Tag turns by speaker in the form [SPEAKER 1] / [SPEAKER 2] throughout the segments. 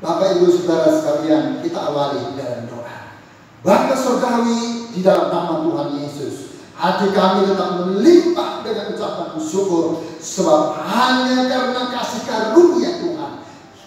[SPEAKER 1] Bapak Ibu Saudara sekalian, kita awali dengan doa. Bapa Surgawi, di dalam nama Tuhan Yesus, hati kami tetap melimpah dengan ucapan syukur, sebab hanya karena kasih karunia Tuhan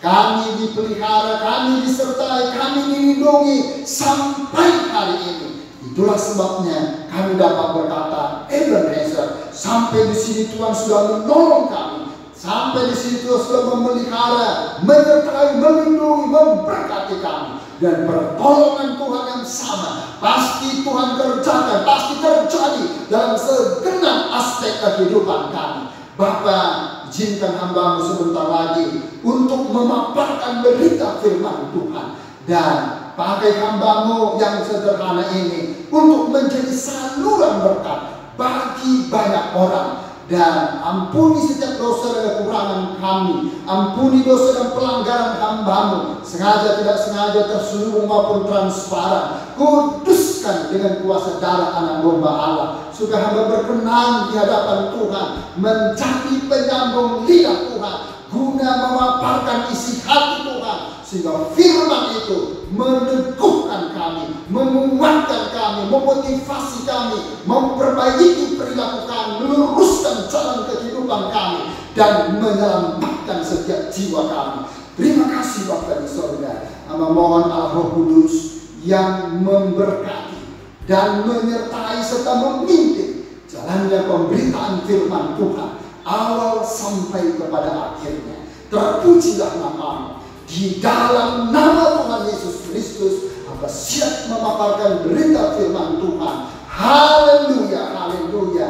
[SPEAKER 1] kami dipelihara, kami disertai, kami dilindungi sampai hari ini. Itulah sebabnya kami dapat berkata, Ebenezer, sampai di sini Tuhan sudah menolong kami. Sampai di sini Tuhan sudah memelihara, menyertai, melindungi, memberkati kami. Dan pertolongan Tuhan yang sama pasti Tuhan kerjakan, pasti terjadi dalam segenap aspek kehidupan kami. Bapa, izinkan hamba-Mu sebentar lagi untuk memaparkan berita firman Tuhan. Dan pakai hamba-Mu yang sederhana ini untuk menjadi saluran berkat bagi banyak orang. Dan ampuni setiap dosa dan kekurangan kami. Ampuni dosa dan pelanggaran hamba-Mu, sengaja tidak sengaja, terselubung maupun transparan. Kuduskan dengan kuasa darah anak domba Allah, supaya hamba berkenan di hadapan Tuhan, menjadi penyambung lidah Tuhan, guna memaparkan isi hati Tuhan, sehingga firman itu meneguhkan kami, menguatkan kami, memotivasi kami, memperbaiki perilaku kami, meluruskan jalan kehidupan kami, dan menyelamatkan setiap jiwa kami. Terima kasih Bapak dan Saudara. Mohon Allah Roh Kudus yang memberkati dan menyertai serta memimpin jalannya pemberitaan firman Tuhan, awal sampai kepada akhirnya. Terpujilah nama-Mu. Di dalam nama Tuhan Yesus Kristus, hamba siap memaparkan berita firman Tuhan. Haleluya, haleluya,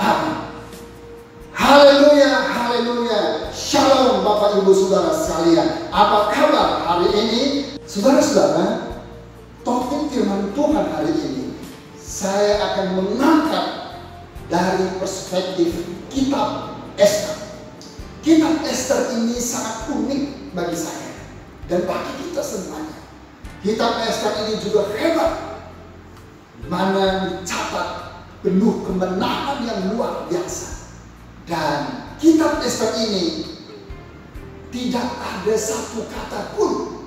[SPEAKER 1] amin. Haleluya, haleluya. Shalom Bapak Ibu Saudara sekalian. Apa kabar hari ini? Saudara-saudara, topik firman Tuhan hari ini saya akan mengangkat dari perspektif kitab Ester. Kitab Ester ini sangat unik bagi saya dan bagi kita semuanya. Kitab Ester ini juga hebat, mana dicatat penuh kemenangan yang luar biasa. Dan kitab Ester ini tidak ada satu kata pun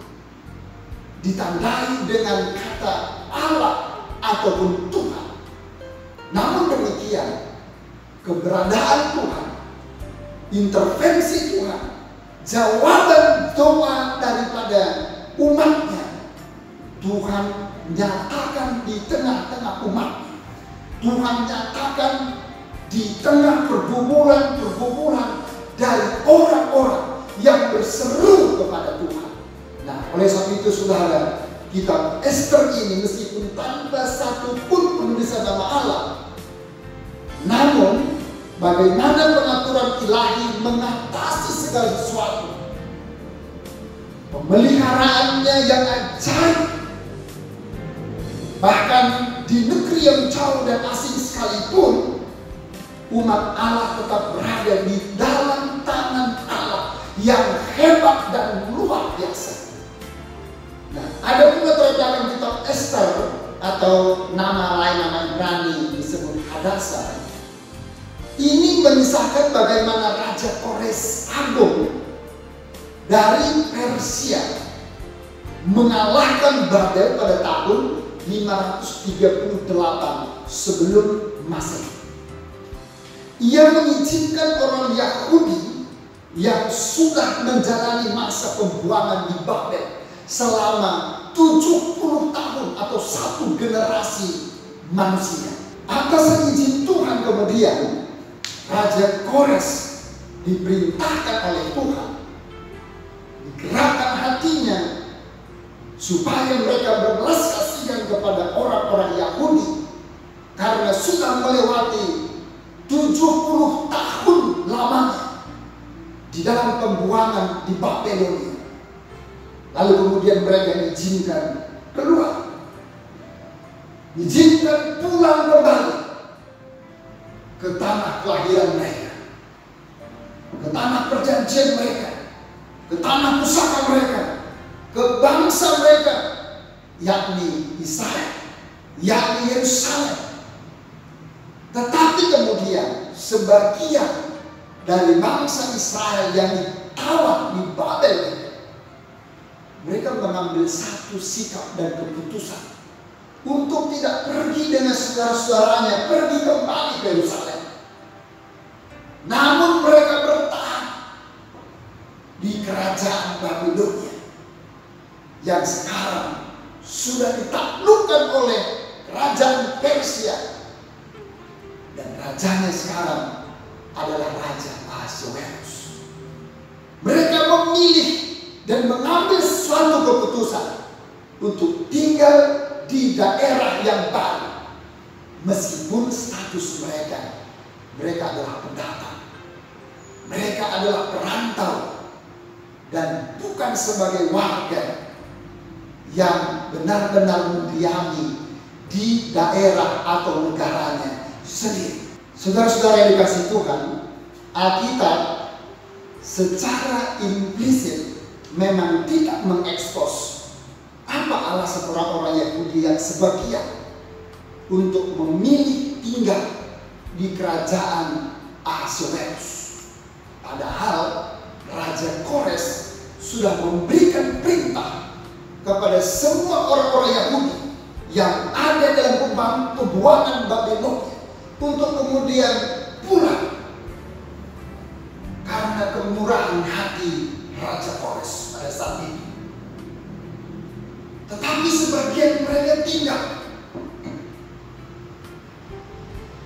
[SPEAKER 1] ditandai dengan kata Allah ataupun Tuhan. Namun demikian, keberadaan Tuhan, intervensi Tuhan, jawaban doa daripada umatnya, Tuhan nyatakan di tengah-tengah umatnya. Tuhan nyatakan di tengah pergumulan-pergumulan dari orang-orang yang berseru kepada Tuhan. Nah, oleh sebab itu saudara, kitab Ester ini meskipun tanpa satu pun penulisan nama Allah, namun bagaimana pengaturan ilahi mengatasi segala sesuatu, pemeliharaannya yang ajaib, bahkan di negeri yang jauh dan asing sekalipun, umat Allah tetap berada di dalam tangan Allah yang hebat dan luar biasa. Nah, ada pula terdapat kitab Ester atau nama lain, nama Ibrani disebut Hadassah. Ini mengisahkan bagaimana Raja Kores Agung dari Persia mengalahkan Babel pada tahun 538 sebelum Masehi. Ia mengizinkan orang Yahudi yang sudah menjalani masa pembuangan di Babel selama 70 tahun atau satu generasi manusia. Atas izin Tuhan kemudian Raja Kores diperintahkan oleh Tuhan, digerakkan hatinya supaya mereka berbelas kasihan kepada orang-orang Yahudi karena sudah melewati 70 tahun lamanya di dalam pembuangan di Babelonia. Lalu kemudian mereka diizinkan keluar, diizinkan pulang kembali ke tanah kelahiran mereka, ke tanah perjanjian mereka, ke tanah pusaka mereka, ke bangsa mereka, yakni Israel, yakni Yerusalem. Tetapi kemudian sebagian dari bangsa Israel yang ditawan di Babel mereka mengambil satu sikap dan keputusan untuk tidak pergi dengan saudara-saudaranya pergi kembali ke Yerusalem. Namun mereka bertahan di kerajaan Babilonia yang sekarang sudah ditaklukkan oleh kerajaan Persia, dan rajanya sekarang adalah Raja Ahasuerus. Mereka memilih dan mengambil suatu keputusan untuk tinggal di daerah yang baru, meskipun status mereka adalah pendatang, mereka adalah perantau, dan bukan sebagai warga yang benar-benar mendiami di daerah atau negaranya sendiri. Saudara-saudara yang dikasihi Tuhan, Alkitab secara implisit memang tidak mengekspos apa alasan orang-orang Yahudi yang sebagian untuk memilih tinggal di kerajaan Ahasuerus. Padahal Raja Kores sudah memberikan perintah kepada semua orang-orang Yahudi yang ada dalam pembuangan Babilonia untuk kemudian pulang karena kemurahan hati Raja Kores pada saat itu. Tetapi sebagian mereka tinggal,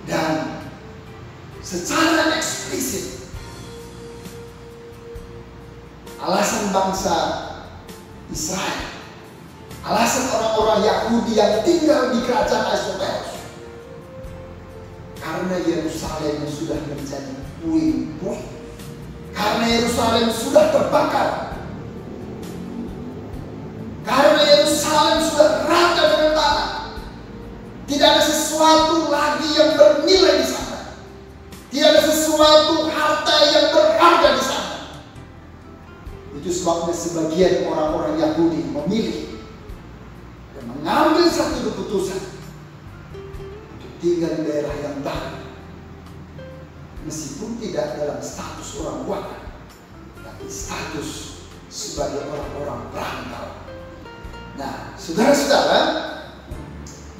[SPEAKER 1] dan secara eksplisit alasan bangsa Israel, alasan orang-orang Yahudi yang tinggal di kerajaan Ahasuerus, karena Yerusalem sudah menjadi puing-puing, karena Yerusalem sudah terbakar, karena Yerusalem sudah rata dengan tanah. Tidak ada sesuatu lagi yang bernilai di sana. Tidak ada sesuatu harta yang berharga di sana. Itu sebabnya sebagian orang-orang Yahudi memilih dan mengambil satu keputusan untuk tinggal di daerah yang baru, meskipun tidak dalam status orang warga, tapi status sebagai orang-orang perantau. Nah, saudara-saudara,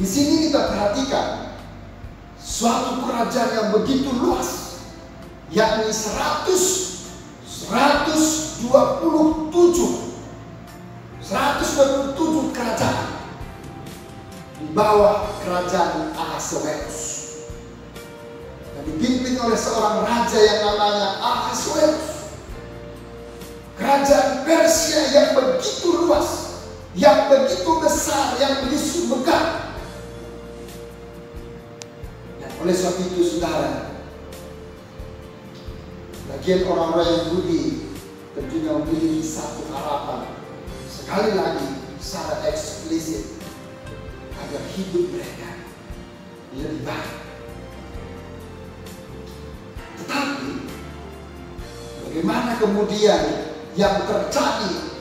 [SPEAKER 1] di sini kita perhatikan suatu kerajaan yang begitu luas, yakni 127 kerajaan di bawah kerajaan Ahasuerus, dan dipimpin oleh seorang raja yang namanya Ahasuerus. Kerajaan Persia yang begitu luas, yang begitu besar, yang begitu megah. Dan oleh sebab itu, saudara, bagian orang-orang Yahudi tentunya memiliki satu harapan, sekali lagi secara eksplisit, agar hidup mereka lebih baik. Tetapi bagaimana kemudian yang terjadi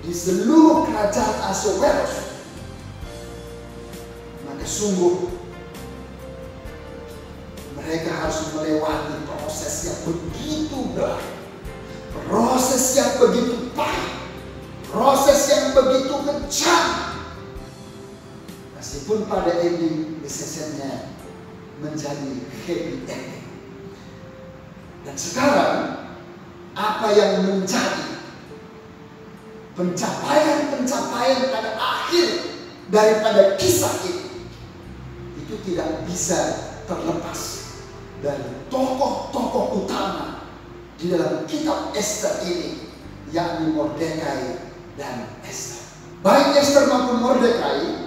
[SPEAKER 1] di seluruh kerajaan Ahasuerus? Maka sungguh mereka harus melewati proses yang begitu berat, proses yang begitu pahit, proses yang begitu kejam, meskipun pada ending decisionnya menjadi happy ending. Dan sekarang apa yang menjadi pencapaian pada akhir daripada kisah ini, itu tidak bisa terlepas dari tokoh-tokoh utama di dalam kitab Ester ini, yakni Mordekai dan Ester. Baik Ester maupun Mordekai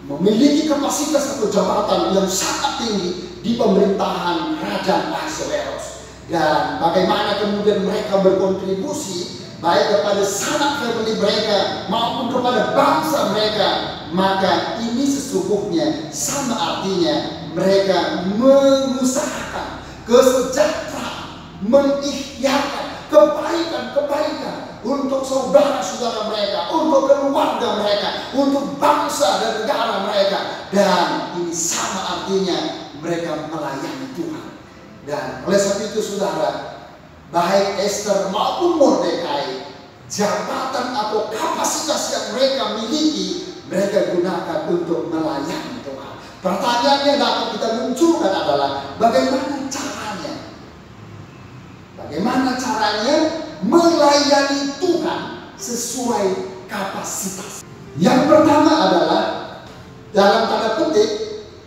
[SPEAKER 1] memiliki kapasitas atau jabatan yang sangat tinggi di pemerintahan kerajaan Ahasuerus. Dan bagaimana kemudian mereka berkontribusi baik kepada sanak family mereka maupun kepada bangsa mereka, maka ini sesungguhnya sama artinya mereka mengusahakan kesejahteraan, mengikhtiarkan kebaikan-kebaikan untuk saudara-saudara mereka, untuk keluarga mereka, untuk bangsa dan negara mereka. Dan ini sama artinya mereka melayani Tuhan. Dan oleh sebab itu, saudara, baik Ester maupun Mordekai, jabatan atau kapasitas mereka miliki, mereka gunakan untuk melayani Tuhan. Pertanyaannya dapat kita munculkan adalah bagaimana caranya? Bagaimana caranya melayani Tuhan sesuai kapasitas? Yang pertama adalah dalam tanda petik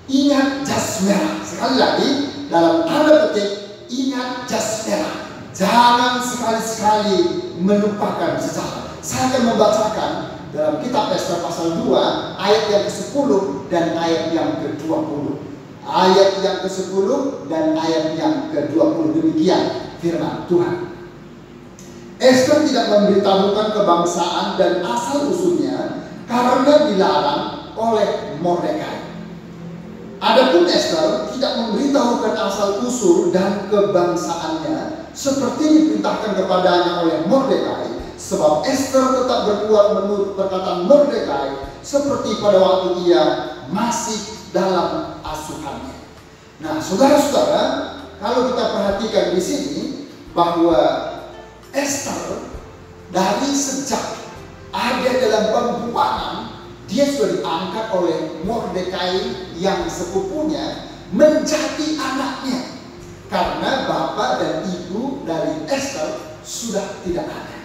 [SPEAKER 1] ingat jas merah. Sekali lagi, dalam tanda petik ingat jas merah. Jangan sekali-sekali melupakan sejarah. Saya akan membacakan dalam kitab Ester pasal 2 ayat yang ke-10 dan ayat yang ke-20. Ayat yang ke-10 dan ayat yang ke-20. Demikian firman Tuhan. Ester tidak memberitahukan kebangsaan dan asal usulnya karena dilarang oleh Mordekai. Adapun Ester tidak memberitahukan asal usul dan kebangsaannya seperti diperintahkan kepadanya oleh Mordekai, sebab Ester tetap berbuat menurut perkataan Mordekai seperti pada waktu ia masih dalam asuhannya. Nah, saudara-saudara, kalau kita perhatikan di sini bahwa Ester dari sejak ada dalam pembuangan, dia sudah diangkat oleh Mordekai yang sepupunya menjadi anaknya, karena bapak dan ibu dari Ester sudah tidak ada.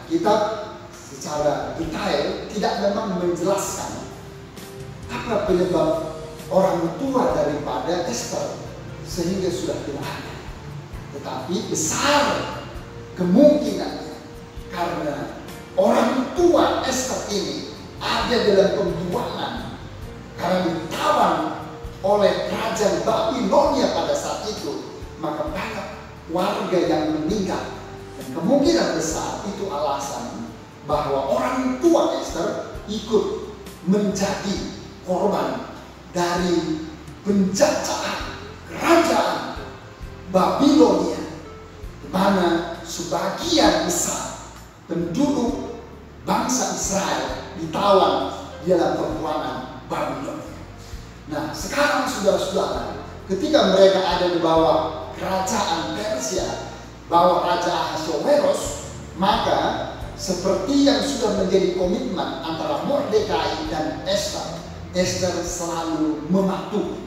[SPEAKER 1] Kita secara detail tidak memang menjelaskan apa penyebab orang tua daripada Ester sehingga sudah tidak ada. Tetapi besar kemungkinannya karena orang tua Ester ini ada dalam pembuangan karena ditawan oleh kerajaan Babilonia pada saat itu, maka banyak warga yang meninggal. Dan kemungkinan besar itu alasan bahwa orang tua Ester ikut menjadi korban dari penjajahan kerajaan Babilonia, di mana sebagian besar penduduk bangsa Israel ditawan dalam pembuangan Babilonia. Nah, sekarang saudara-saudara, ketika mereka ada di bawah kerajaan Persia, bawah Raja Ahasuerus, maka seperti yang sudah menjadi komitmen antara Mordekai dan Ester, Ester selalu mematuhi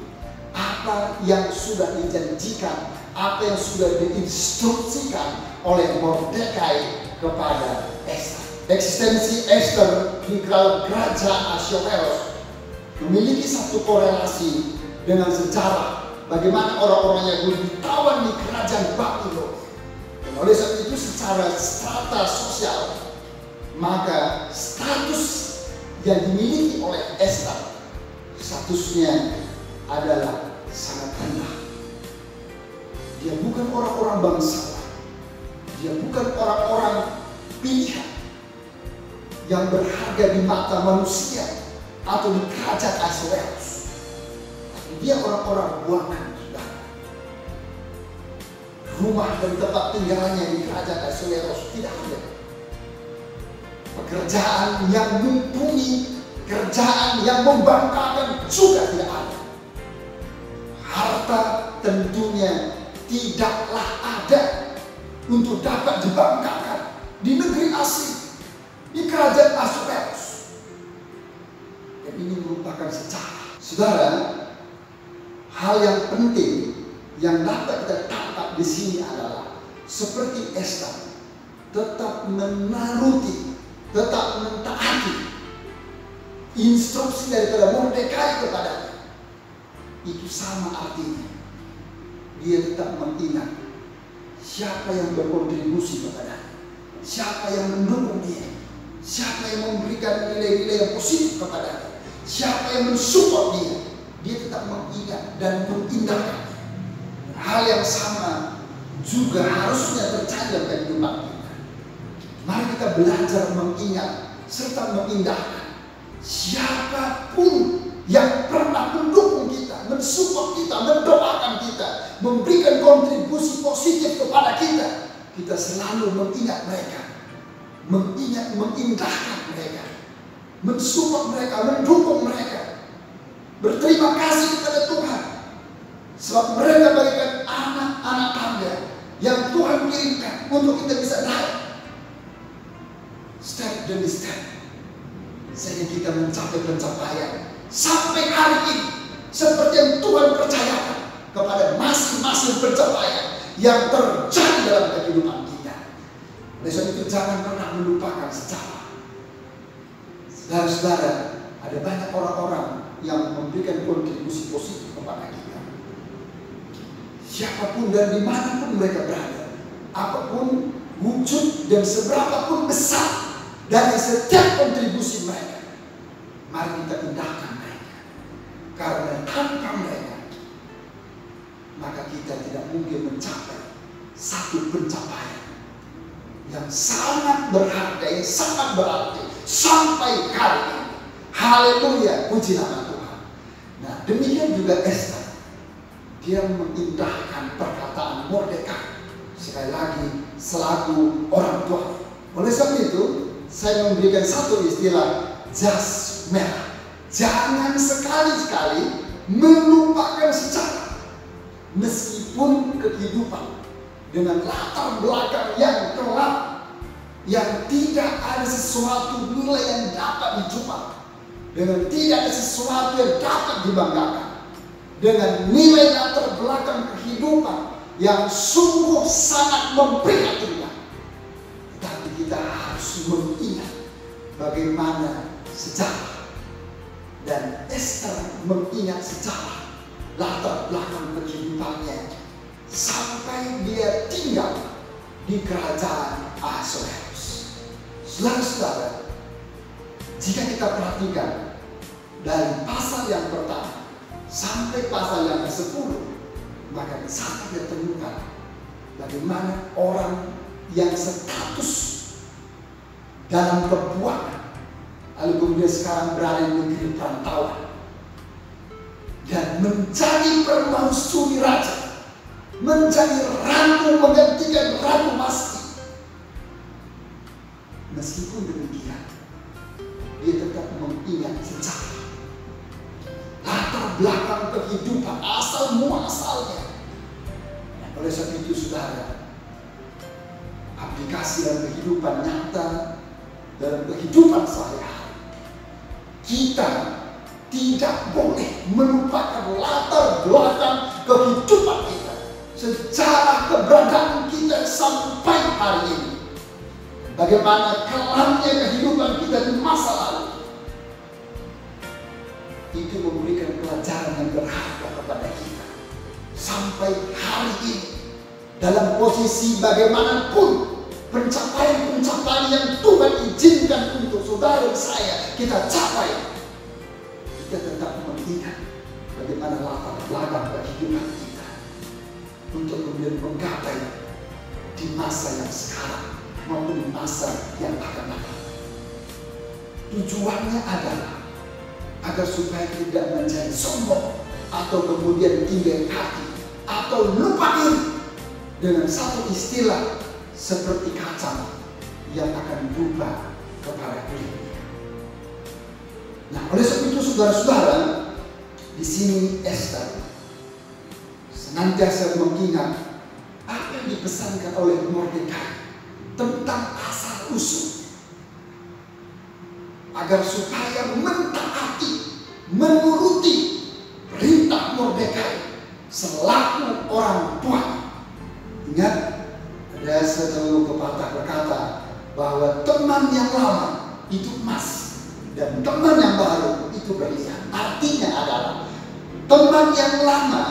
[SPEAKER 1] apa yang sudah dijanjikan, apa yang sudah diinstruksikan oleh Mordekai kepada Ester. Eksistensi Ester di kerajaan Ahasuerus memiliki satu korelasi dengan sejarah bagaimana orang-orang Yahudi ditawan di kerajaan Babilonia. Dan oleh sebab itu secara strata sosial, maka status yang dimiliki oleh Ester, statusnya adalah sangat rendah. Dia bukan orang-orang bangsawan, dia bukan orang-orang pilihan yang berharga di mata manusia atau di kerajaan Ahasuerus. Tapi dia orang-orang buangan. Rumah dan tempat tinggalnya di kerajaan Ahasuerus tidak ada. Pekerjaan yang mumpuni, kerjaan yang membanggakan juga tidak ada. Harta tentunya tidaklah ada untuk dapat dibanggakan di negeri asing, di kerajaan Ahasuerus. Dan ini merupakan sejarah. Saudara, hal yang penting yang dapat kita tangkap di sini adalah seperti Ester tetap menaruti, tetap mentaati instruksi daripada Mordekai kepadanya. Itu sama artinya dia tetap mengingat siapa yang berkontribusi kepadanya, siapa yang mendukung dia, siapa yang memberikan nilai-nilai yang positif kepadanya, siapa yang mensupport dia. Dia tetap mengingat dan mengindahkan. Hal yang sama juga harusnya terjadi dalam kehidupan kita. Mari kita belajar mengingat serta mengindahkan siapapun yang pernah mendukung kita, mensupport kita, mendoakan kita, memberikan kontribusi positif kepada kita. Kita selalu mengingat mereka, mengingat, mengindahkan mereka, mensupport mereka, mendukung mereka, berterima kasih kepada Tuhan. Sebab mereka bagaikan anak-anak tangga yang Tuhan kirimkan untuk kita bisa naik step demi step sehingga kita mencapai pencapaian sampai hari ini seperti yang Tuhan percayakan kepada masing-masing pencapaian yang terjadi dalam kehidupan kita. Oleh sebab itu jangan pernah melupakan sejarah. Saudara-saudara, ada banyak orang-orang yang memberikan kontribusi positif kepada kita. Siapapun dan dimanapun mereka berada, apapun wujud dan seberapapun besar dari setiap kontribusi mereka, mari kita indahkan mereka. Karena tanpa mereka, maka kita tidak mungkin mencapai satu pencapaian yang sangat berharga, yang sangat berarti sampai hari ini. Haleluya, puji nama Tuhan. Nah, demikian juga Esther. Dia mengindahkan perkataan Mordekai, sekali lagi selaku orang tua. Oleh sebab itu, saya memberikan satu istilah, jas merah. Jangan sekali-sekali melupakan sejarah. Meskipun kehidupan dengan latar belakang yang gelap, yang tidak ada sesuatu nilai yang dapat dijual, dengan tidak ada sesuatu yang dapat dibanggakan, dengan nilai latar belakang kehidupan yang sungguh sangat memprihatinkan. Tapi kita harus mengingat bagaimana sejarah, dan Esther mengingat sejarah latar belakang kehidupannya sampai dia tinggal di kerajaan Ahasuerus. Saudara-saudara, jika kita perhatikan dari pasal yang pertama sampai pasal yang ke-10, maka di sana kita temukan bagaimana orang yang status dalam perbuatan, lalu kemudian sekarang berada di negeri perantauan dan menjadi permaisuri raja, menjadi ratu menggantikan Ratu Vasti. Meskipun demikian, dia tetap mengingat sejarah, latar belakang kehidupan, asal muasalnya. Oleh sebab itu, saudara, aplikasi dalam kehidupan nyata, dalam kehidupan sehari-hari, kita tidak boleh melupakan latar belakang kehidupan kita, sejarah keberadaan kita sampai hari ini. Bagaimana kelamnya kehidupan kita di masa lalu. Itu memberikan pelajaran yang berharga kepada kita sampai hari ini. Dalam posisi bagaimanapun, pencapaian-pencapaian yang Tuhan izinkan untuk saudara dan saya kita capai, kita tetap mengingat bagaimana latar belakang kehidupan kita untuk kemudian menggapai di masa yang sekarang maupun di masa yang akan datang. Tujuannya adalah agar supaya tidak menjadi sombong atau kemudian tinggi hati atau lupa diri dengan satu istilah seperti kacang yang akan berubah kepada kulitnya. Nah, oleh sebab itu saudara-saudara, di sini Esther senantiasa mengingat apa yang dipesankan oleh Mordekai tentang asal usul, agar supaya mentaati, menuruti perintah Mordekai selaku orang tua. Ingat, ada satu pepatah berkata bahwa teman yang lama itu emas dan teman yang baru itu berlian. Artinya adalah teman yang lama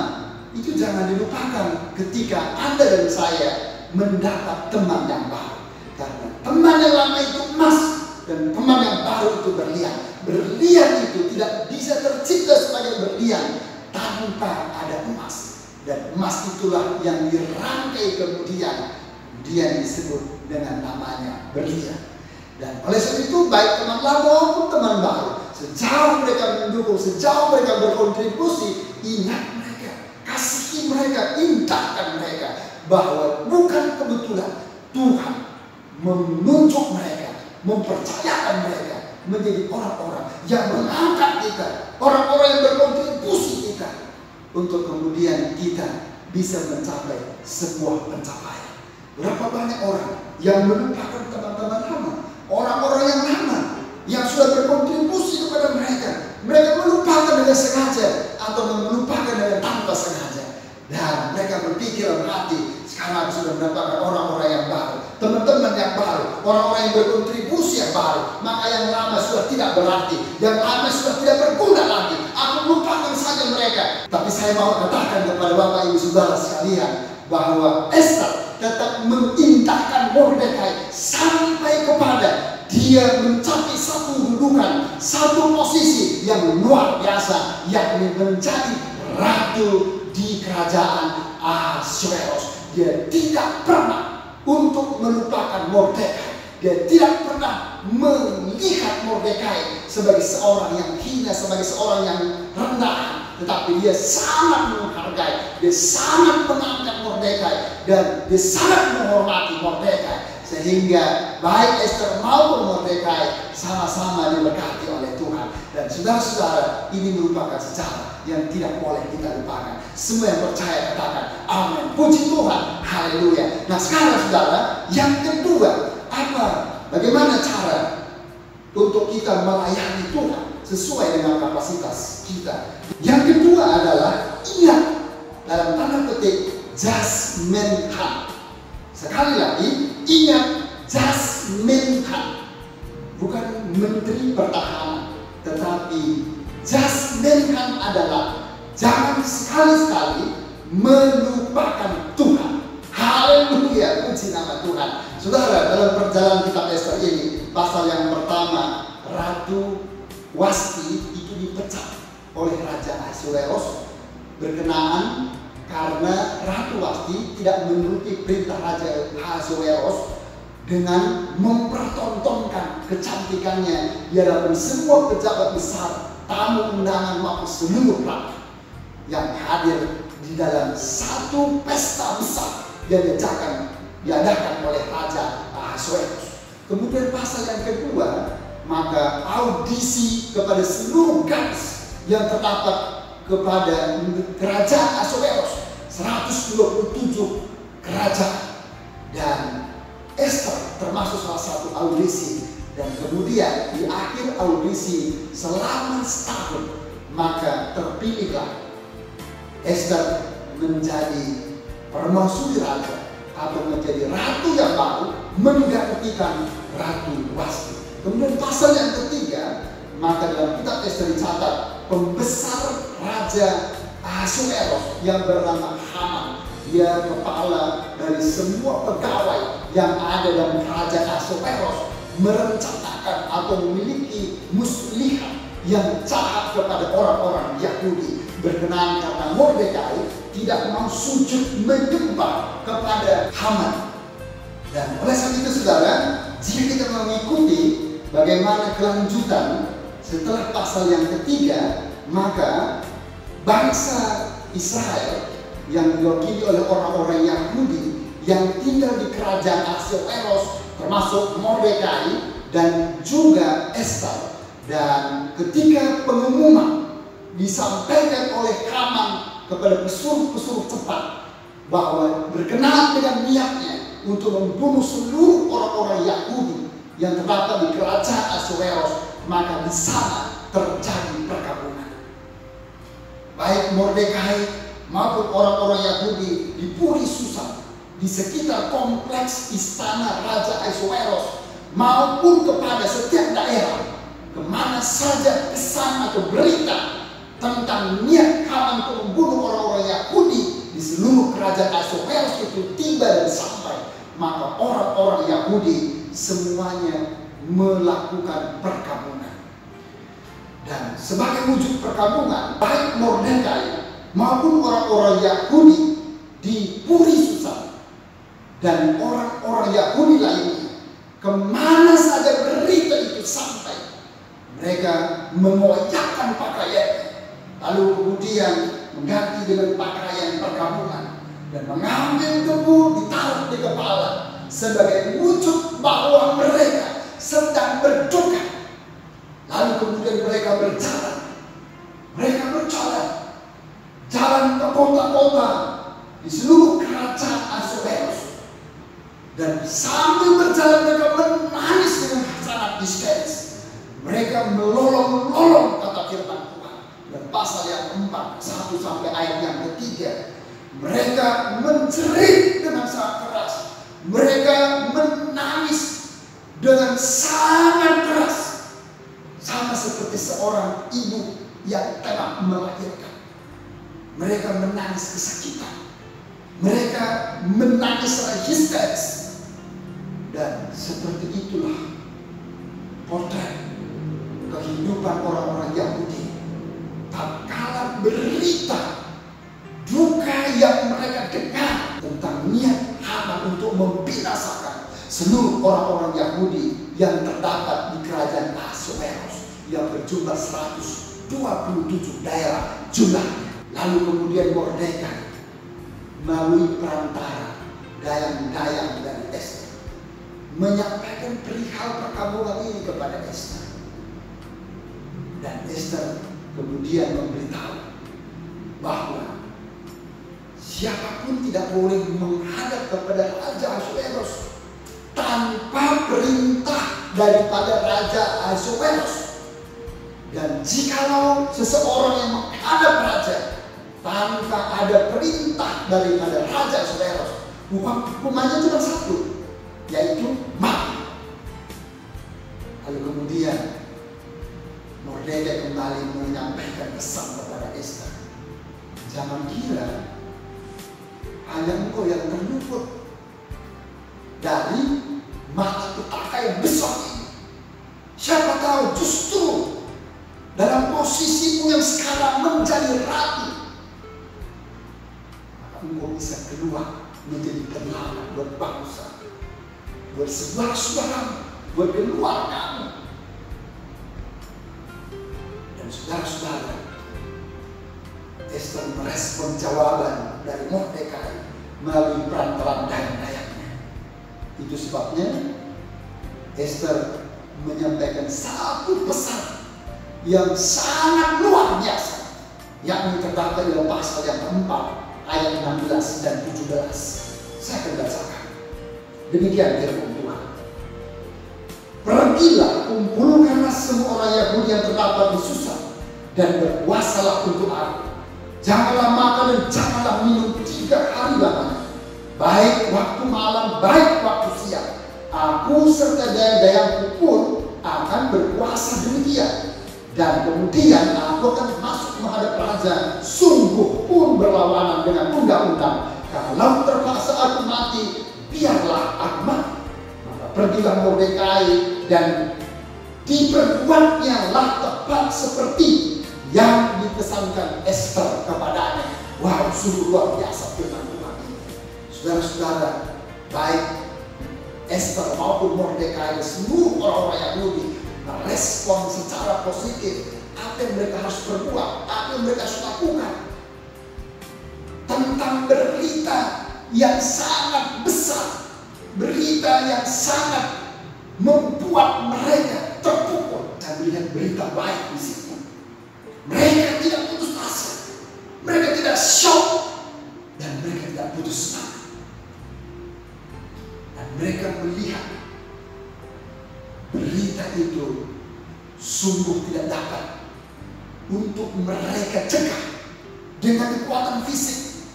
[SPEAKER 1] itu jangan dilupakan ketika Anda dan saya mendapat teman yang baru. Karena teman yang lama itu emas dan teman yang baru itu berlian. Berlian itu tidak bisa tercipta sebagai berlian tanpa ada emas. Dan emas itulah yang dirangkai kemudian dia disebut dengan namanya berlian. Dan oleh sebab itu, baik teman lama maupun teman baru, sejauh mereka mendukung, sejauh mereka berkontribusi, ingat mereka, kasihi mereka, indahkan mereka, bahwa bukan kebetulan Tuhan menunjuk mereka, mempercayakan mereka menjadi orang-orang yang mengangkat kita, orang-orang yang berkontribusi kita, untuk kemudian kita bisa mencapai sebuah pencapaian. Berapa banyak orang yang melupakan teman-teman lama, orang-orang yang lama, yang sudah berkontribusi sengaja atau melupakan dengan tanpa sengaja. Dan mereka berpikir dalam hati, sekarang aku sudah mendapatkan orang-orang yang baru, teman-teman yang baru, orang-orang yang berkontribusi yang baru, maka yang lama sudah tidak berarti, yang lama sudah tidak berguna lagi. Aku lupakan saja mereka. Tapi saya mau katakan kepada Bapak Ibu Saudara sekalian bahwa Esther tetap mengindahkan Mordekai sampai kepada dia mencapai satu kedudukan, satu posisi yang luar biasa, yakni menjadi ratu di kerajaan Ahasuerus. Dia tidak pernah untuk melupakan Mordekai. Dia tidak pernah melihat Mordekai sebagai seorang yang hina, sebagai seorang yang rendah. Tetapi dia sangat menghargai, dia sangat mengangkat Mordekai, dan dia sangat menghormati Mordekai. Sehingga baik Esther maupun Mordekai sama-sama diberkati oleh Tuhan. Dan saudara-saudara, ini merupakan sejarah yang tidak boleh kita lupakan. Semua yang percaya katakan amin. Puji Tuhan, haleluya. Nah sekarang saudara, yang kedua, apa? Bagaimana cara untuk kita melayani Tuhan sesuai dengan kapasitas kita? Yang kedua adalah ingat, dalam tanda petik, Jasmenhan. Sekali lagi, ingat Jasmenhan, bukan Menteri Pertahanan, tetapi Jasmenhan adalah jangan sekali-sekali melupakan Tuhan. Haleluya, puji nama Tuhan. Saudara, dalam perjalanan kitab Esther ini, pasal yang pertama, Ratu Wasti itu dipecat oleh Raja Ahasuerus berkenaan karena Ratu Wasti tidak menuruti perintah Raja Ahasuerus dengan mempertontonkan kecantikannya di hadapan semua pejabat besar, tamu undangan maupun seluruh rakyat yang hadir di dalam satu pesta besar yang diadakan oleh Raja Ahasuerus. Kemudian pasal yang kedua, maka audisi kepada seluruh gadis yang terdapat kepada kerajaan Ahasuerus, 127 kerajaan, dan Esther termasuk salah satu audisi. Dan kemudian di akhir audisi selama setahun, maka terpilihlah Esther menjadi permaisuri raja atau menjadi ratu yang baru menggantikan Ratu Wasti. Kemudian pasal yang ketiga, maka dalam kitab Esther dicatat pembesar Raja Ahasuerus yang bernama Haman. Dia kepala dari semua pegawai yang ada dalam kerajaan Ahasuerus, merencanakan atau memiliki muslihat yang jahat kepada orang-orang Yahudi berkenaan karena Mordekai tidak mau sujud menyembah kepada Haman. Dan oleh sebab itu saudara, jika kita mengikuti bagaimana kelanjutan setelah pasal yang ketiga, maka bangsa Israel yang diwakili oleh orang-orang Yahudi yang tinggal di kerajaan Ahasuerus, termasuk Mordekai dan juga Esther. Dan ketika pengumuman disampaikan oleh Haman kepada pesuruh-pesuruh cepat bahwa berkenaan dengan niatnya untuk membunuh seluruh orang-orang Yahudi yang terdapat di kerajaan Ahasuerus, maka di sana terjadi perkabungan. Baik Mordekai maupun orang-orang Yahudi di Puri Susan, di sekitar kompleks istana Raja Ahasuerus, maupun kepada setiap daerah kemana saja pesan atau berita tentang niat Haman untuk membunuh orang-orang Yahudi di seluruh kerajaan Ahasuerus itu tiba dan sampai, maka orang-orang Yahudi semuanya melakukan perkabungan. Dan sebagai wujud perkabungan, baik Mordekai maupun orang-orang Yahudi di Puri Susan dan orang-orang Yahudi lainnya, kemana saja berita itu sampai, mereka mengoyakkan pakaian, lalu kemudian mengganti dengan pakaian perkabungan dan mengambil debu ditaruh di kepala sebagai wujud bahwa mereka sedang berduka. Lalu kemudian mereka berjalan, jalan ke kota-kota di seluruh kerajaan Ahasuerus, dan sambil berjalan mereka menangis dengan sangat histeris. Mereka melolong-lolong kata firman Tuhan. Dan pasal yang keempat, 1 sampai ayat yang ketiga. Mereka menjerit dengan sangat keras. Mereka menangis dengan sangat keras. Sama seperti seorang ibu yang tengah melahirkan. Mereka menangis kesakitan. Mereka menangis secara histeris. Dan seperti itulah potret kehidupan orang-orang Yahudi. Tatkala berita duka yang mereka dengar tentang niat Haman untuk membinasakan seluruh orang-orang Yahudi yang terdapat di kerajaan Ahasuerus yang berjumlah 127 daerah jumlahnya. Lalu kemudian Mordekai melalui perantara dayang-dayang dari Ester menyampaikan perihal perkabungan ini kepada Ester. Dan Ester kemudian memberitahu bahwa siapapun tidak boleh menghadap kepada Raja Ahasuerus tanpa perintah daripada Raja Ahasuerus. Dan jikalau seseorang yang menghadap raja tanpa ada perintah daripada Raja Ahasuerus, hukumannya cuma satu, yaitu mati. Lalu kemudian Mordekai kembali menyampaikan pesan kepada Ester. Jangan kira hanya engkau yang terluput dari malapetaka yang besar ini. Siapa tahu justru dalam posisimu yang sekarang menjadi ratu, maka engkau bisa keluar menjadi terlalu buat bangsa, buat saudara-saudara, buat keluargamu. Dan saudara-saudara, Ester merespon jawaban dari Mordekai melalui perantaraan dayang-dayangnya. Itu sebabnya Ester menyampaikan satu pesan yang sangat luar biasa, yakni terdapat dalam pasal yang keempat ayat 16 dan 17. Saya akan bacakan. Demikian firman Tuhan. Pergilah, kumpulkanlah semua orang Yahudi yang terdapat di Susa dan berpuasalah untuk aku. Janganlah makan dan janganlah minum 3 hari lamanya, baik waktu malam, baik waktu siang. Aku serta dayang-dayangku pun akan berpuasa demikian. Dan kemudian aku akan masuk menghadap raja, sungguh pun berlawanan dengan undang-undang. Kalau terpaksa aku mati, biarlah aku mati. Maka pergilah Mordekai dan diperbuatnya lah tepat seperti yang dipesankan Ester kepadanya. Wow, sungguh luar biasa firman Tuhan ini. Saudara-saudara, baik Ester maupun Mordekai, seluruh orang-orang Yahudi merespon secara positif apa yang mereka harus perbuat, apa yang mereka harus lakukan tentang berita yang sangat besar, berita yang sangat membuat mereka terpukul. Dan melihat berita baik di situ, mereka tidak putus asa, mereka tidak shock, dan mereka tidak putus semangat. Dan mereka melihat berita itu sungguh tidak dapat untuk mereka cegah dengan kekuatan fisik,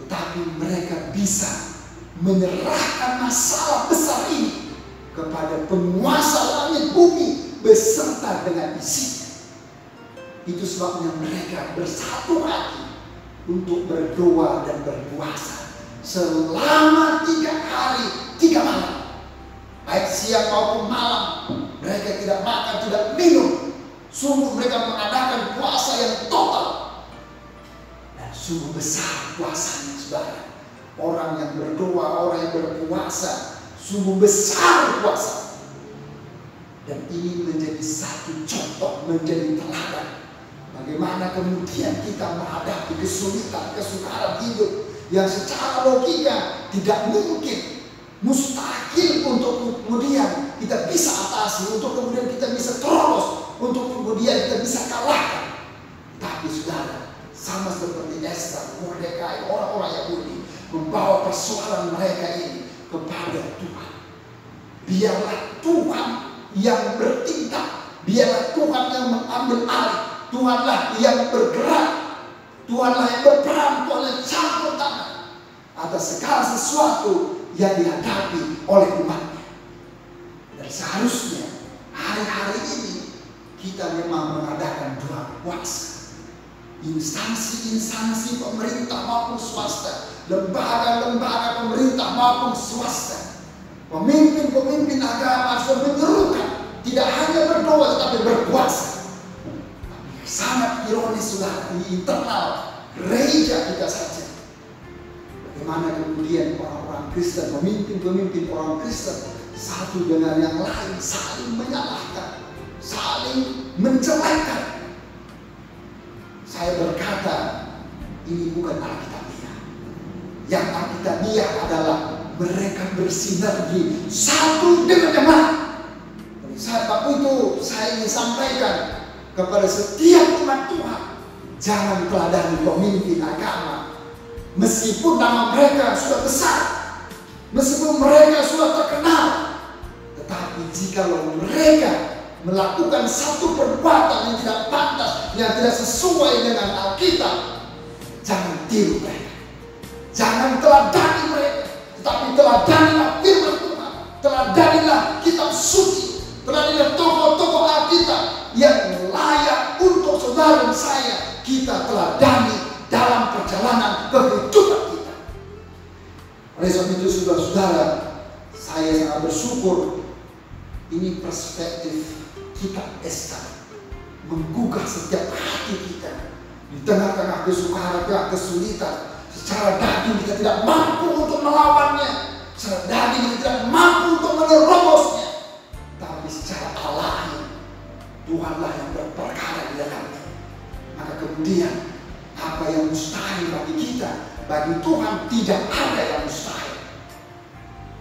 [SPEAKER 1] tetapi mereka bisa menyerahkan masalah besar ini kepada penguasa langit bumi beserta dengan isinya. Itu sebabnya mereka bersatu hati untuk berdoa dan berpuasa selama 3 hari 3 malam. Baik siang maupun malam, mereka tidak makan, tidak minum. Sungguh mereka mengadakan puasa yang total. Dan sungguh besar puasanya, saudara. Orang yang berdoa, orang yang berpuasa, sungguh besar puasa. Dan ini menjadi satu contoh, menjadi teladan. Bagaimana kemudian kita menghadapi kesulitan, kesukaran hidup yang secara logika tidak mungkin, mustahil untuk kemudian kita bisa atasi, untuk kemudian kita bisa terobos, untuk kemudian kita bisa kalahkan. Tapi saudara, sama seperti Ester, Mordekai, orang-orang Yahudi membawa persoalan mereka ini kepada Tuhan. Biarlah Tuhan yang bertindak, biarlah Tuhan yang mengambil alih, Tuhanlah yang bergerak, Tuhanlah yang berperan, Tuhanlah yang campur tangan atas segala sesuatu yang dihadapi oleh umatnya. Dan seharusnya hari-hari ini kita memang mengadakan doa puasa. Instansi-instansi pemerintah maupun swasta, lembaga-lembaga pemerintah maupun swasta, pemimpin-pemimpin agama harus menyerukan tidak hanya berdoa tetapi berpuasa. Sangat ironis sudah di internal gereja kita saja. Bagaimana kemudian orang-orang Kristen, pemimpin-pemimpin orang Kristen satu dengan yang lain saling menyalahkan, saling menjelekkan. Saya berkata, ini bukan Alkitabiah. Yang Alkitabiah adalah mereka bersinergi satu dengan yang lain. Oleh sebab itu saya ingin sampaikan kepada setiap umat Tuhan, jangan teladani pemimpin agama. Meskipun nama mereka sudah besar, meskipun mereka sudah terkenal, tetapi jikalau mereka melakukan satu perbuatan yang tidak pantas, yang tidak sesuai dengan Alkitab, jangan tiru mereka, jangan teladani mereka, tetapi teladanilah firman Tuhan, teladanilah kitab suci, teladanilah tokoh-tokoh Alkitab yang layak untuk saudara dan saya kita teladani dalam perjalanan kehidupan kita. Oleh sebab itu saudara-saudara, saya sangat bersyukur ini perspektif kitab Esta menggugah setiap hati kita di tengah-tengah kesukaran, kesulitan. Secara daging kita tidak mampu untuk melawannya, secara daging kita tidak mampu untuk menerobosnya, tapi secara alami Tuhanlah yang berperkara di dalamnya. Maka kemudian apa yang mustahil bagi kita, bagi Tuhan tidak ada yang mustahil.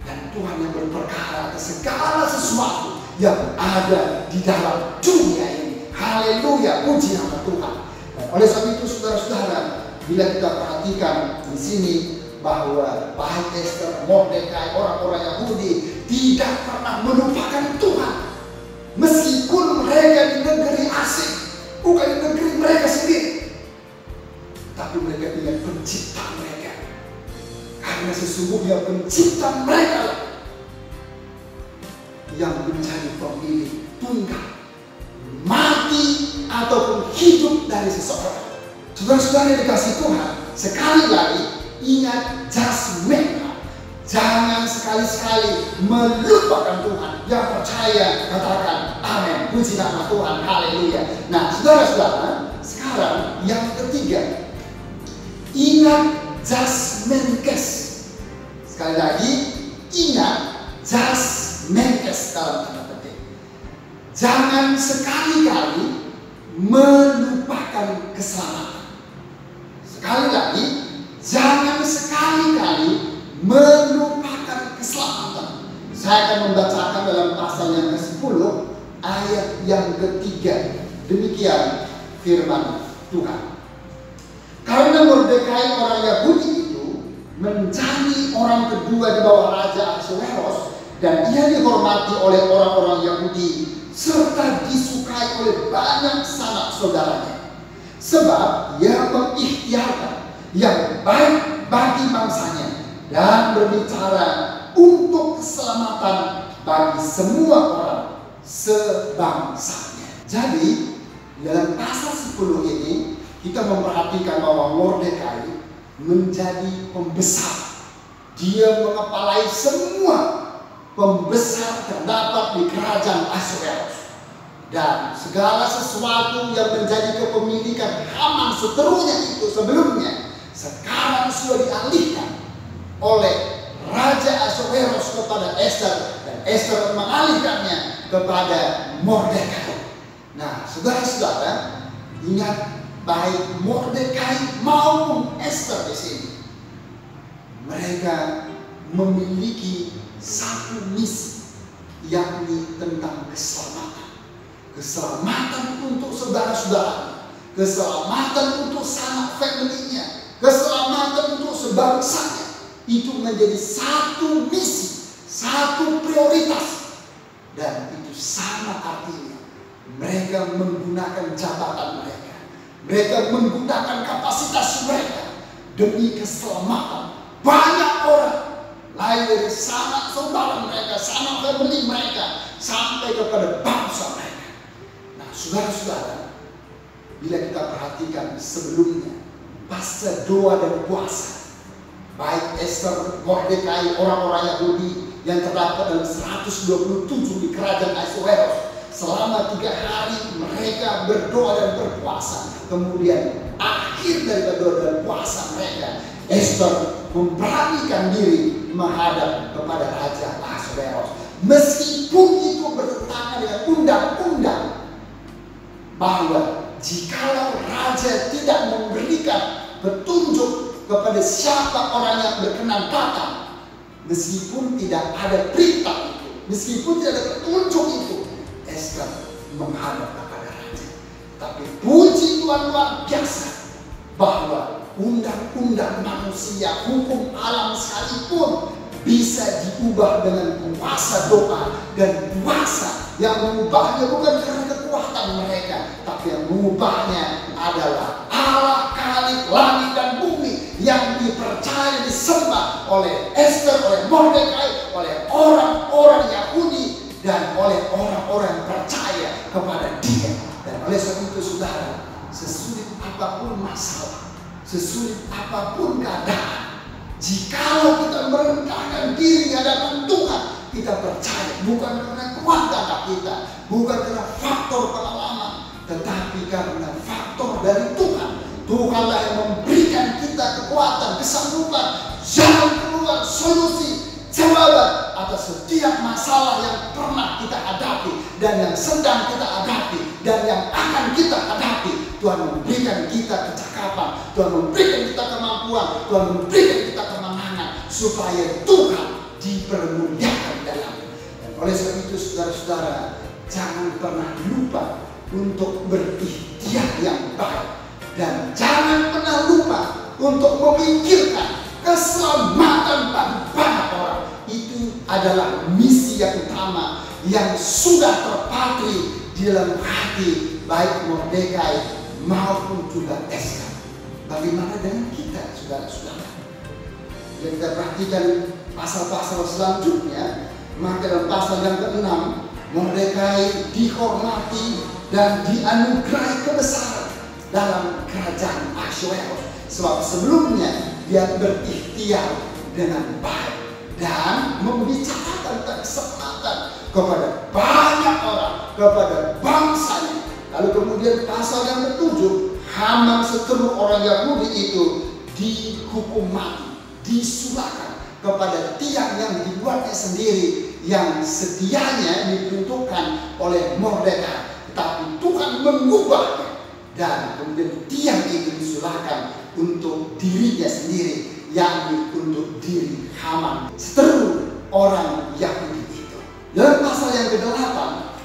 [SPEAKER 1] Dan Tuhan yang berperkara atas segala sesuatu yang ada di dalam dunia ini. Haleluya, puji nama Tuhan. Dan oleh sebab itu saudara-saudara, bila kita perhatikan di sini bahwa baik Ester, Mordekai, orang-orang Yahudi tidak pernah melupakan Tuhan. Meskipun mereka di negeri asing, bukan di negeri mereka sendiri, tapi mereka ingat pencipta mereka. Karena sesungguhnya pencipta mereka yang menjadi pemilik tunggal mati ataupun hidup dari seseorang. Saudara-saudara yang dikasih Tuhan, sekali lagi ingat judgment. Jangan sekali-sekali melupakan Tuhan. Yang percaya katakan amin, puji nama Tuhan, haleluya. Nah saudara-saudara, sekarang yang ketiga, ingat judgment case. Sekali lagi, ingat judgment case dalam tanda petik. Jangan sekali-kali melupakan keselamatan. Sekali lagi, jangan sekali-kali melupakan keselamatan. Saya akan membacakan dalam pasal yang ke-10 ayat yang ketiga. Demikian firman Tuhan. Karena Mordekai orang Yahudi itu menjadi orang kedua di bawah Raja Ahasuerus, dan ia dihormati oleh orang-orang Yahudi serta disukai oleh banyak sanak saudaranya, sebab ia mengikhtiarkan yang baik bagi bangsanya dan berbicara untuk keselamatan bagi semua orang sebangsanya. Jadi dalam pasal 10 ini kita memperhatikan bahwa Mordekai menjadi pembesar. Dia mengepalai semua pembesar terdapat di kerajaan Ahasuerus. Dan segala sesuatu yang menjadi kepemilikan Haman seterusnya itu sebelumnya, sekarang sudah dialihkan oleh Raja Ahasuerus kepada Ester, dan Ester mengalihkannya kepada Mordekai. Nah, saudara-saudara, ingat baik Mordekai maupun Ester di sini, mereka memiliki satu misi, yakni tentang keselamatan. Keselamatan untuk saudara-saudara, keselamatan untuk sanak familinya, keselamatan untuk sebangsanya. Itu menjadi satu misi, satu prioritas. Dan itu sama artinya Mereka menggunakan jabatan mereka. Mereka menggunakan kapasitas mereka demi keselamatan banyak orang. Lain dari sanak saudara mereka, sanak family mereka, sampai kepada bangsa mereka. Nah, saudara-saudara, bila kita perhatikan sebelumnya, pasca doa dan puasa, baik Esther, Mordekai, orang-orang Yahudi yang terdapat dalam 127 di kerajaan Ahasuerus, selama 3 hari mereka berdoa dan berpuasa. Kemudian akhir dari doa dan puasa mereka, Esther memberanikan diri menghadap kepada Raja Ahasuerus. Meskipun itu bertentangan dengan undang-undang, bahwa jikalau raja tidak memberikan petunjuk kepada siapa orang yang berkenan datang, meskipun tidak ada perintah itu, meskipun tidak ada petunjuk itu, Esther menghadap kepada raja. Tapi puji Tuhan luar biasa, bahwa undang-undang manusia, hukum alam sekalipun bisa diubah dengan kuasa doa dan puasa. Yang mengubahnya bukan karena kekuatan mereka, tapi yang mengubahnya adalah Allah Khalik langit dan bumi, yang dipercaya disembah oleh Esther, oleh Mordekai, oleh orang-orang Yahudi, dan oleh orang-orang yang percaya kepada dia. Dan oleh sebab itu, saudara, sesulit apapun masalah, sesulit apapun keadaan, jikalau kita merendahkan diri di hadapan Tuhan, kita percaya bukan karena kuat kita, bukan karena faktor pengalaman, tetapi karena faktor dari Tuhan. Tuhanlah yang memberikan kita kekuatan, kesanggupan, jalan keluar, solusi, jawaban atas setiap masalah yang pernah kita hadapi, dan yang sedang kita hadapi, dan yang akan kita hadapi. Tuhan memberikan kita kecakapan, Tuhan memberikan kita kemampuan, Tuhan memberikan kita kemenangan, supaya Tuhan dipermuliakan dalamnya. Dan oleh sebab itu, saudara-saudara, jangan pernah lupa untuk berikhtiar yang baik, dan jangan pernah lupa untuk memikirkan keselamatan bagi banyak orang. Itu adalah misi yang utama yang sudah terpatri di dalam hati baik Mordekai maupun juga Esther. Bagaimana dengan kita, saudara-saudara? Jika kita perhatikan pasal-pasal selanjutnya, maka dalam pasal yang ke-6, Mordekai dihormati dan dianugerahi kebesaran dalam kerajaan Ahasuerus. Sebab sebelumnya dia berikhtiar dengan baik dan membicarakan kesempatan kepada banyak orang, kepada bangsanya. Lalu kemudian pasal yang ke-7, Haman seteru orang Yahudi itu dihukum mati, disulahkan kepada tiang yang dibuatnya sendiri, yang sedianya diperuntukkan oleh Mordekai. Tapi Tuhan mengubahnya, dan kemudian tiang itu disulahkan untuk dirinya sendiri, yakni untuk diri Haman, seteru orang Yahudi itu. Dalam pasal yang ke-8,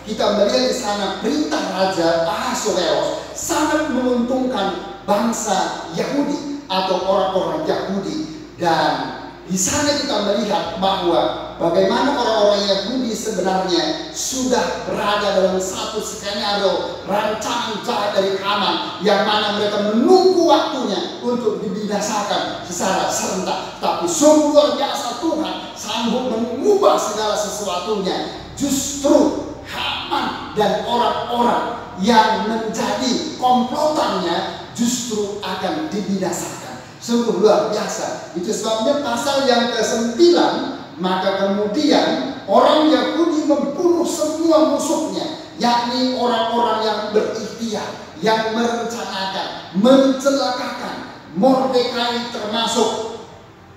[SPEAKER 1] kita melihat di sana perintah Raja Ahasuerus sangat menguntungkan bangsa Yahudi atau orang-orang Yahudi. Dan di sana kita melihat bahwa bagaimana orang-orang Yahudi sebenarnya sudah berada dalam satu skenario rancangan jahat dari Haman, yang mana mereka menunggu waktunya untuk dibinasakan secara serentak. Tapi sungguh luar biasa, Tuhan sanggup mengubah segala sesuatunya. Justru Haman dan orang-orang yang menjadi komplotannya justru akan dibinasakan. Sungguh luar biasa. Itu sebabnya pasal yang ke-9, maka kemudian orang Yahudi membunuh semua musuhnya, yakni orang-orang yang berikhtiar, yang merencanakan, mencelakakan Mordekai, termasuk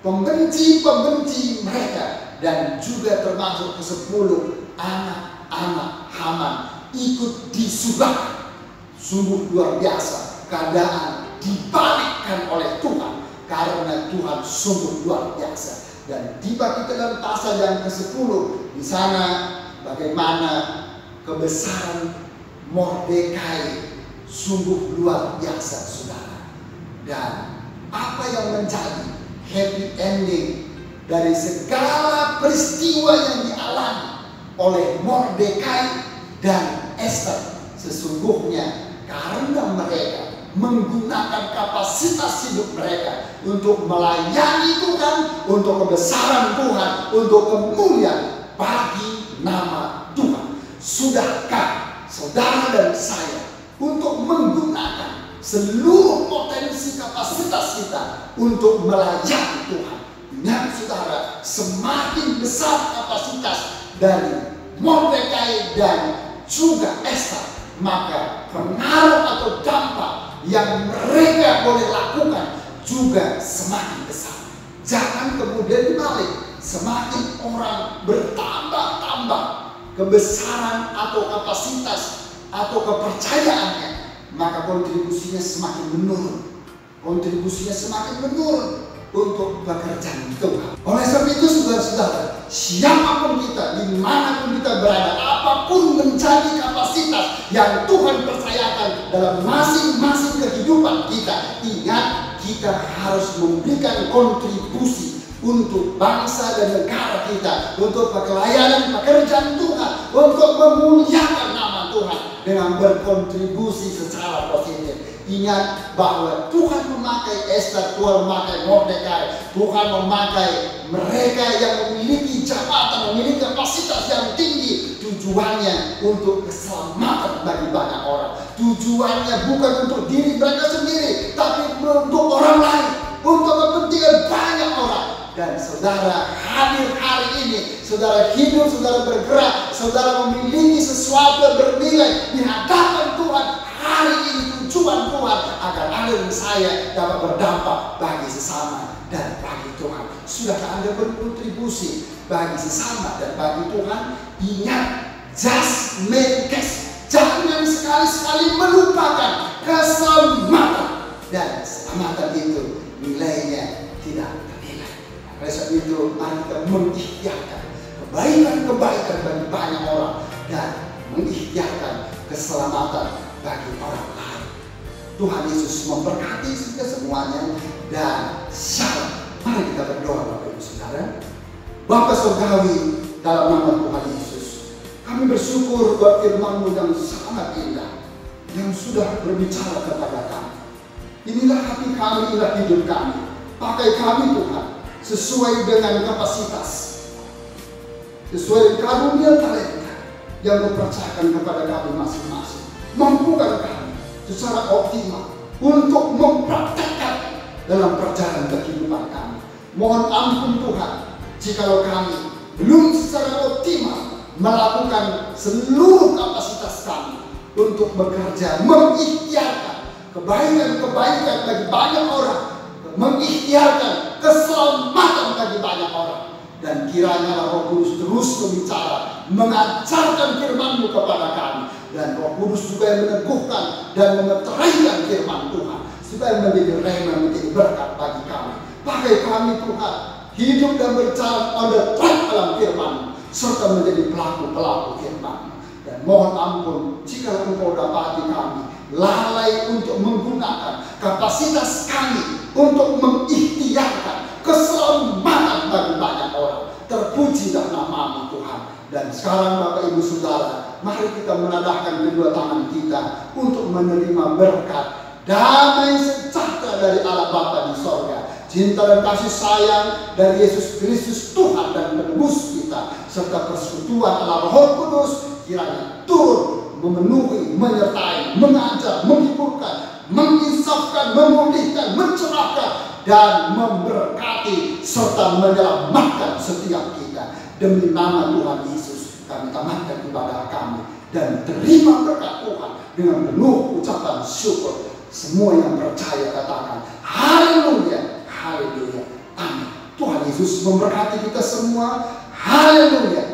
[SPEAKER 1] pembenci-pembenci mereka, dan juga termasuk ke-10 anak-anak Haman ikut disulahkan. Sungguh luar biasa, keadaan dibalikkan oleh Tuhan, karena Tuhan sungguh luar biasa. Dan tiba kita dalam pasal yang ke-10, di sana bagaimana kebesaran Mordekai sungguh luar biasa, saudara. Dan apa yang menjadi happy ending dari segala peristiwa yang dialami oleh Mordekai dan Esther Sesungguhnya karena mereka menggunakan kapasitas hidup mereka untuk melayani Tuhan, untuk kebesaran Tuhan, untuk kemuliaan bagi nama Tuhan. Sudahkah saudara dan saya untuk menggunakan seluruh potensi kapasitas kita untuk melayani Tuhan? Ingat saudara, semakin besar kapasitas dari Mordekai dan juga Ester, maka pengaruh atau dampak yang mereka boleh lakukan juga semakin besar. Jangan kemudian dibalik, semakin orang bertambah-tambah kebesaran atau kapasitas atau kepercayaannya, maka kontribusinya semakin menurun. Kontribusinya semakin menurun untuk pekerjaan Tuhan. Oleh sebab itu saudara-saudara, siapapun kita, dimanapun kita berada, apapun menjadi kapasitas yang Tuhan percayakan dalam masing-masing kehidupan kita, ingat kita harus memberikan kontribusi untuk bangsa dan negara kita, untuk pelayanan pekerjaan Tuhan, untuk memuliakan nama Tuhan dengan berkontribusi secara positif. Ingat bahwa Tuhan memakai Ester, Tuhan memakai Mordekai, Tuhan memakai mereka yang memiliki jabatan, memiliki kapasitas yang tinggi. Tujuannya untuk keselamatan bagi banyak orang. Tujuannya bukan untuk diri mereka sendiri, tapi untuk orang lain, untuk kepentingan banyak orang. Dan saudara hadir hari ini, saudara hidup, saudara bergerak, saudara memiliki sesuatu yang bernilai di hadapan Tuhan. Hari ini tujuan Tuhan agar Anda dan saya dapat berdampak bagi sesama dan bagi Tuhan. Sudahkah Anda berkontribusi bagi sesama dan bagi Tuhan? Ingat, just make case. Jangan sekali-sekali melupakan keselamatan. Dan keselamatan itu nilainya tidak ternilai. Oleh sebab itu, mari kita mengikhtiarkan kebaikan-kebaikan bagi banyak orang dan mengikhtiarkan keselamatan bagi orang lain. Tuhan Yesus memberkati kita semuanya. Dan syarat, mari kita berdoa Bapak Ibu Saudara. Bapa Surgawi, dalam nama Tuhan Yesus, kami bersyukur buat firman-Mu yang sangat indah, yang sudah berbicara kepada kami. Inilah hati kami, inilah hidup kami. Pakai kami Tuhan, sesuai dengan kapasitas, sesuai dengan karunia talenta yang dipercayakan kepada kami masing-masing. Mampukan kami secara optimal untuk mempraktekkan dalam perjalanan kehidupan kami. Mohon ampun Tuhan, jikalau kami belum secara optimal melakukan seluruh kapasitas kami untuk bekerja, mengikhtiarkan kebaikan-kebaikan bagi banyak orang, mengikhtiarkan keselamatan bagi banyak orang. Dan kiranya Roh Kudus terus berbicara, mengajarkan firman-Mu kepada kami. Dan Roh Kudus juga yang meneguhkan dan memeteraikan firman Tuhan, supaya menjadi rema, menjadi berkat bagi kami. Pakai kami Tuhan, hidup dan berjalan on the track dalam firman, serta menjadi pelaku-pelaku firman. Dan mohon ampun jika Engkau dapati kami lalai untuk menggunakan kapasitas kami untuk mengikhtiarkan keselamatan bagi banyak orang. Terpuji dan nama-Mu Tuhan. Dan sekarang Bapak Ibu Saudara, mari kita menadahkan kedua tangan kita untuk menerima berkat damai sejahtera dari Allah Bapa di sorga, cinta dan kasih sayang dari Yesus Kristus Tuhan dan penebus kita, serta persekutuan Allah Roh Kudus kiranya turun memenuhi, menyertai, mengajar, menghiburkan, menginsafkan, memulihkan, mencerahkan, dan memberkati serta menyelamatkan setiap kita. Demi nama Tuhan Yesus kami tamatkan ibadah kami dan terima berkat Tuhan dengan penuh ucapan syukur. Semua yang percaya katakan haleluya, haleluya, amin. Tuhan Yesus memberkati kita semua. Haleluya.